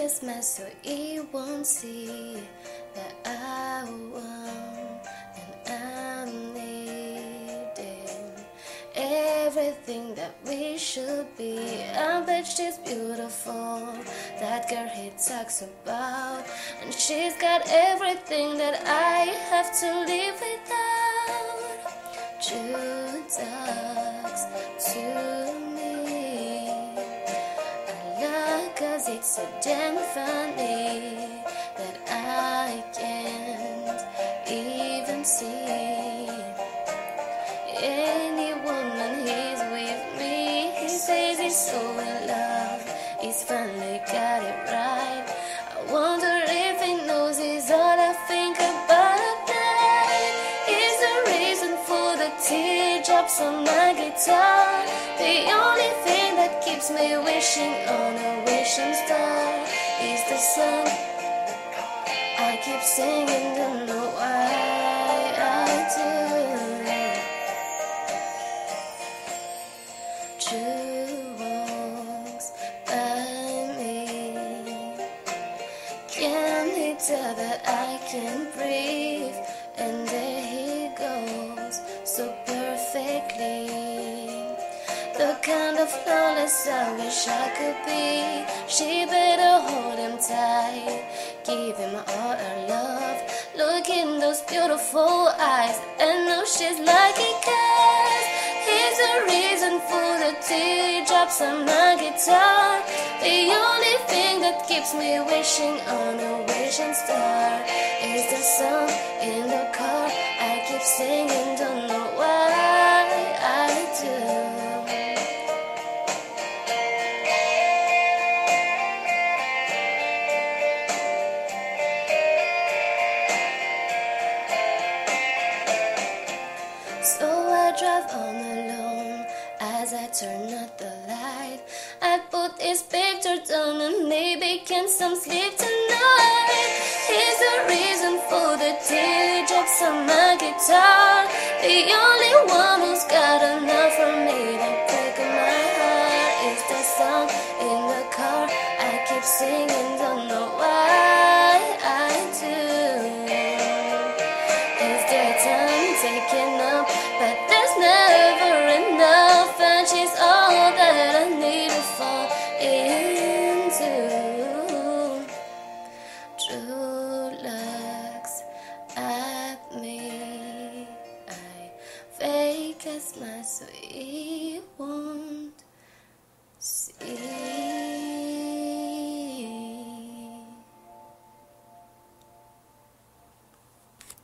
a smile so he won't see that I want and I'm needing everything that we should be. I bet she's beautiful, that girl he talks about, and she's got everything that I have to live without. True talks to me, I love 'cause it's so damn funny that I can't even see anyone when he's with me. He says he's so in love, he's finally got it right. I wonder if he knows he's all I think about at night. He's the reason for the teardrops on my guitar, the only thing that keeps me wishing on a wishing star is the sun. I keep singing, don't know why I do. True walks by me. Can he tell that I can breathe? And there he goes, so perfectly. The kind of flawless I wish I could be. She better hold him tight, give him all her love. Look in those beautiful eyes and know she's lucky 'cause he's the reason for the teardrops on my guitar, the only thing that keeps me wishing on a wishing star is the song in the car. I keep singing, don't know why I do. So I drive on alone as I turn out the light. I put his picture down and maybe can some sleep tonight. He's the reason for the teardrops on my guitar, the only one who's got enough for me to break my heart is the song in the car. I keep singing, don't know why I do. Is there time taken up? But there's never enough, and she's all that I need to fall into. True looks at me, I fake a smile so easy.